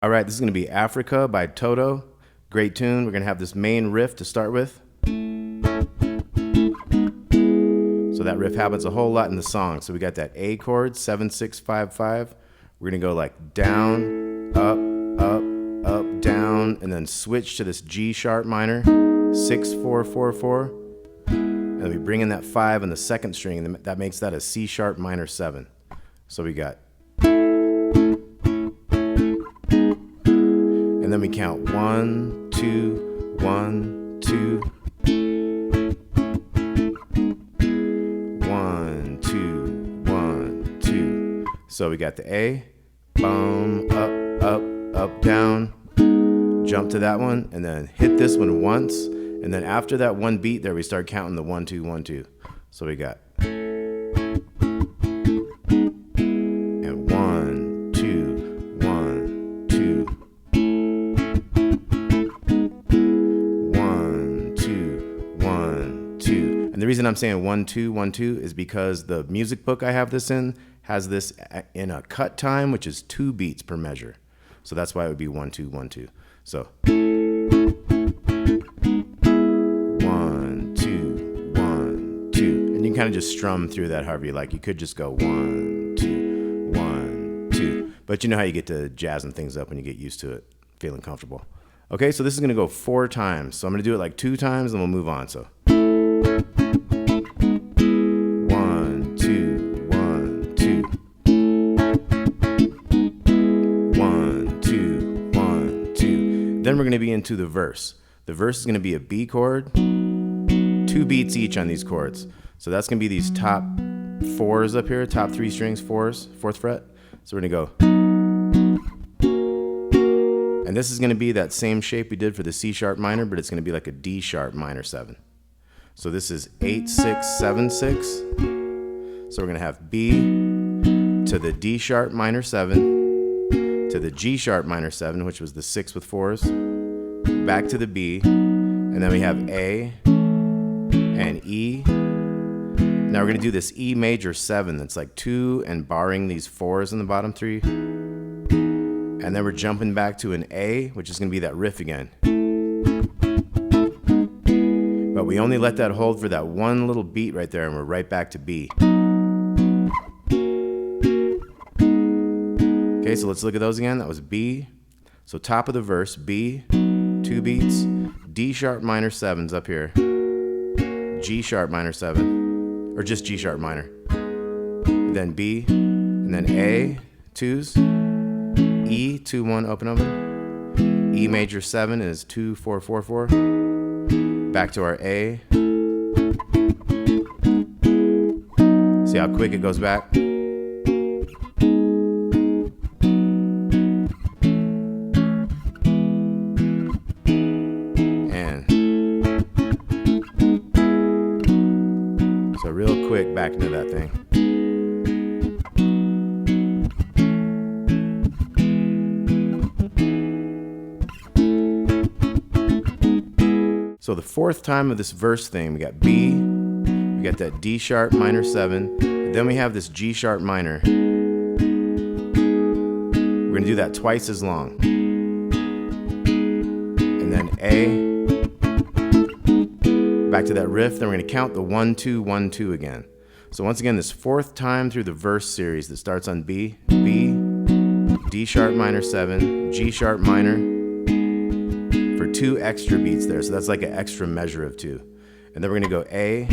All right, this is going to be Africa by Toto. Great tune. We're going to have this main riff to start with. So that riff happens a whole lot in the song. So we got that A chord, 7, 6, 5, 5. We're going to go like down, up, up, up, down, and then switch to this G sharp minor, 6, 4, 4, 4. And then we bring in that 5 on the second string, and that makes that a C sharp minor 7. So we got, and then we count 1, 2, 1, 2, 1, 2, 1, 2. So we got the A, boom, up, up, up, down, jump to that one, and then hit this one once, and then after that one beat there, we start counting the 1, 2, 1, 2. So we got, and 1, 2, 1, 2, 1, 2, 1, 2. And the reason I'm saying 1, 2, 1, 2 is because the music book I have this in has this in a cut time, which is 2 beats per measure. So that's why it would be 1, 2, 1, 2. So 1, 2, 1, 2. And you can kind of just strum through that however you like. You could just go 1, 2, 1, 2. But you know how you get to jazzing things up when you get used to it, feeling comfortable. Okay, so this is gonna go 4 times. So I'm gonna do it like 2 times and we'll move on. So 1, 2, 1, 2. 1, 2, 1, 2. Then we're gonna be into the verse. The verse is gonna be a B chord, 2 beats each on these chords. So that's gonna be these top 4s up here, top 3 strings, 4s, 4th fret. So we're gonna go. And this is gonna be that same shape we did for the C sharp minor, but it's gonna be like a D sharp minor 7. So this is 8, 6, 7, 6. So we're gonna have B to the D sharp minor 7, to the G sharp minor 7, which was the 6 with 4s, back to the B, and then we have A and E. Now we're gonna do this E major 7 that's like 2 and barring these 4s in the bottom 3. And then we're jumping back to an A, which is gonna be that riff again. But we only let that hold for that one little beat right there, and we're right back to B. Okay, so let's look at those again. That was B. So top of the verse, B, 2 beats, D sharp minor 7's up here, G sharp minor 7, or just G sharp minor, and then B, and then A, 2s, E, 2, 1, open, open, E major 7 is 2, 4, 4, 4, back to our A. See how quick it goes back? And so real quick back into that thing. So the 4th time of this verse thing, we got B, we got that D sharp minor 7, and then we have this G sharp minor. We're gonna do that twice as long. And then A, back to that riff, then we're gonna count the 1, 2, 1, 2 again. So once again, this 4th time through the verse series that starts on B, B, D sharp minor 7, G sharp minor, for 2 extra beats there, so that's like an extra measure of 2. And then we're gonna go A,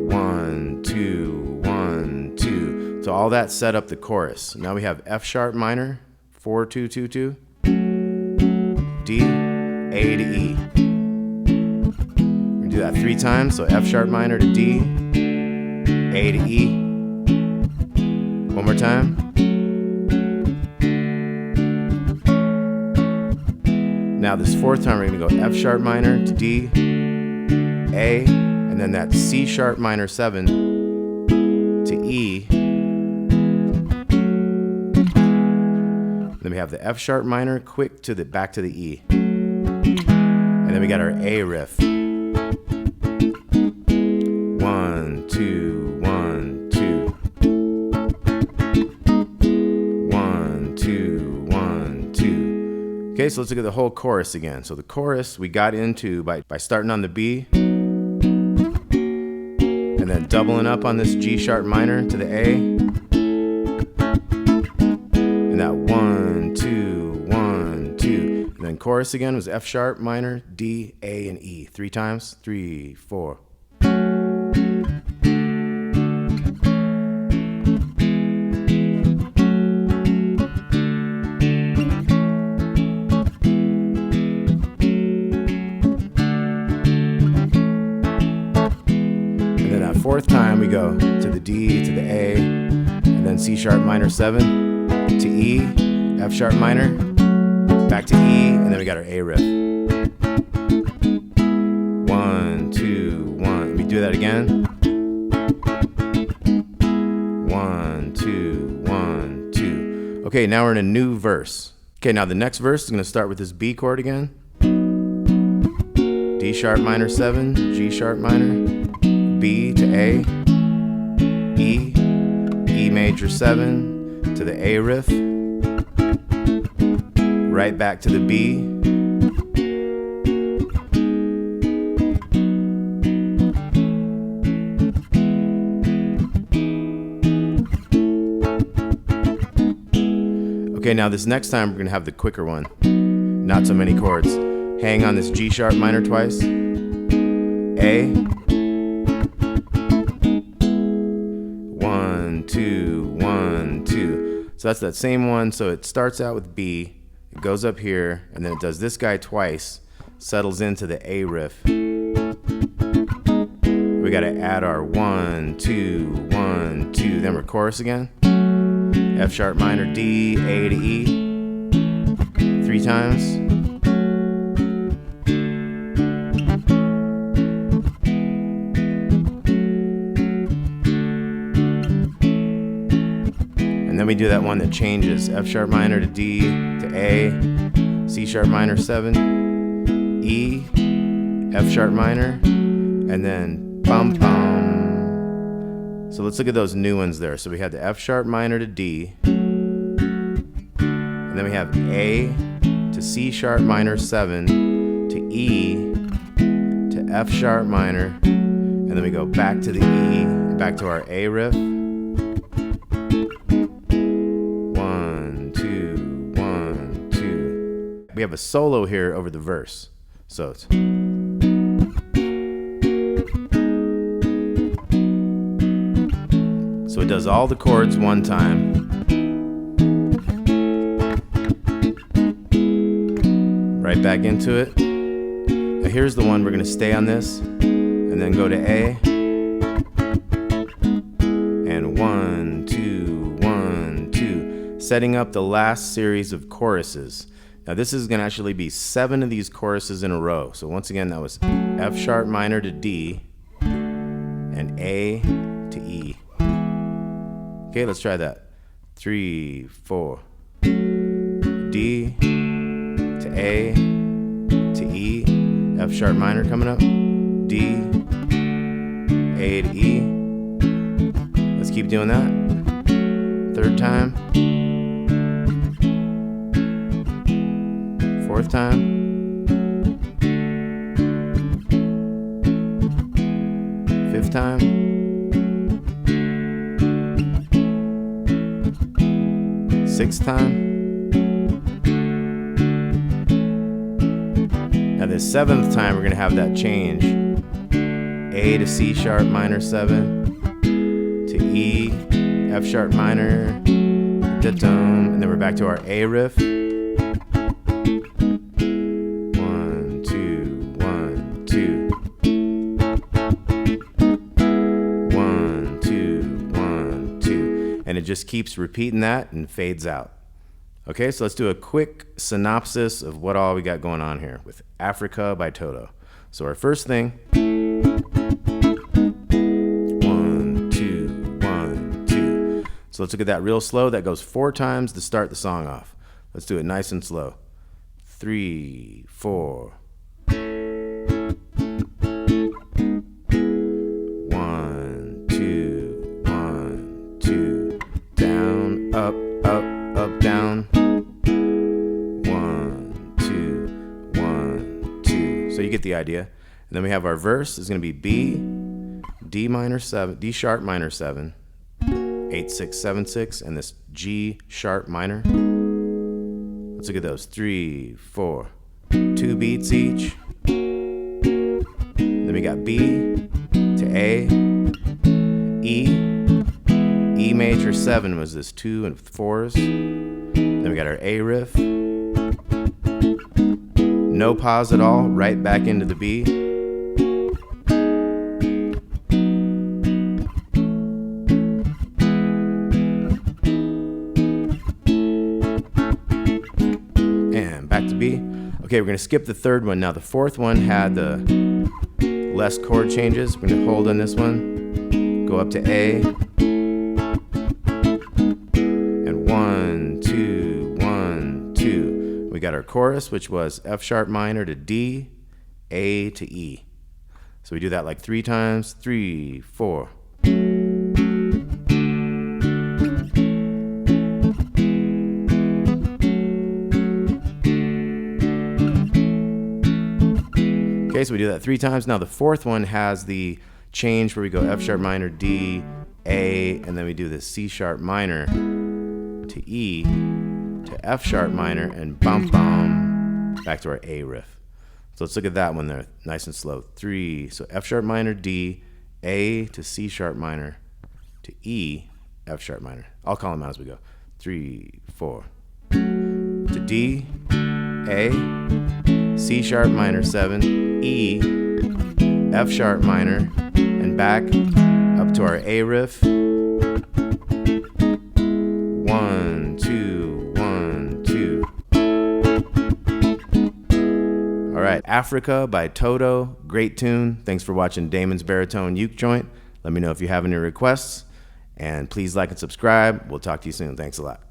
1, 2, 1, 2. So all that set up the chorus. Now we have F sharp minor, 4, 2, 2, 2, D, A to E. We're gonna do that 3 times, so F sharp minor to D, A to E. One more time. Now this 4th time we're gonna go F sharp minor to D, A, and then that C sharp minor 7 to E. Then we have the F sharp minor quick to the back to the E. And then we got our A riff. 1, 2, 1, 2. 1, Okay, so let's look at the whole chorus again. So the chorus we got into by starting on the B and then doubling up on this G sharp minor to the A. And that 1, 2, 1, 2. And then chorus again was F sharp minor, D, A, and E. 3 times. 3, 4. Fourth time we go to the D, to the A, and then C sharp minor 7 to E, F sharp minor, back to E, and then we got our A riff. 1, 2, 1. We do that again. 1, 2, 1, 2. Okay, now we're in a new verse. Okay, now the next verse is going to start with this B chord again. D sharp minor 7, G sharp minor, B to A, E, E major 7 to the A riff, right back to the B, okay, now this next time we're going to have the quicker one, not so many chords. Hang on this G sharp minor twice, A, 1, 2, 1, 2. So that's that same one. So it starts out with B, it goes up here, and then it does this guy twice, settles into the A riff. We got to add our 1, 2, 1, 2. Then we're chorus again. F sharp minor, D, A to E. 3 times. And then we do that one that changes. F sharp minor to D to A, C sharp minor 7, E, F sharp minor, and then bum bum. So let's look at those new ones there. So we had the F sharp minor to D, and then we have A to C sharp minor 7 to E to F sharp minor, and then we go back to the E, back to our A riff. 1, 2, 1, 2. We have a solo here over the verse. So it's so it does all the chords one time. Right back into it. Now here's the one we're going to stay on this and then go to A. And 1, 2, 1, 2. Setting up the last series of choruses. Now this is going to actually be 7 of these choruses in a row. So once again, that was F sharp minor to D and A to E. Okay, let's try that. 3, 4. D to A to E. F sharp minor coming up. D, A to E. Let's keep doing that. 3rd time. 4th time. 5th time. 6th time. Now the 7th time we're going to have that change. A to C sharp minor 7 to E, F sharp minor, da-dum, and then we're back to our A riff. 1, 2, 1, 2. 1, 2, 1, 2. And it just keeps repeating that and fades out. Okay, so let's do a quick synopsis of what all we got going on here with Africa by Toto. So our first thing, 1, 2, 1, 2. So let's look at that real slow. That goes 4 times to start the song off. Let's do it nice and slow. 3, 4. 1, 2, 1, 2. Down, up, up, up, down. 1, 2, the idea. And then we have our verse is going to be B, D minor 7, D sharp minor 7, 8 6 7 6, and this G sharp minor. Let's look at those. 3 4, 2 beats each. Then we got B to A, E major 7 was this 2 and 4s. Then we got our A riff. No pause at all, right back into the B. And back to B. Okay, we're going to skip the third one. Now the fourth one had the less chord changes. We're going to hold on this one, go up to A, and 1 2 1 2. We got our chorus, which was F sharp minor to D, A to E. So we do that like 3 times. 3 4. Okay, so we do that 3 times. Now the fourth one has the change where we go F sharp minor, D, A, and then we do the C sharp minor to E to F sharp minor and bum bum back to our A riff. So let's look at that one there, nice and slow. 3, so F sharp minor, D, A to C sharp minor to E, F sharp minor. I'll call them out as we go. 3 4 to D, A, C sharp minor 7, E, F sharp minor, and back up to our A riff. 1 2 1 2. All right, Africa by Toto, great tune. Thanks for watching Damon's Baritone Uke Joint. Let me know if you have any requests, and please like and subscribe. We'll talk to you soon. Thanks a lot.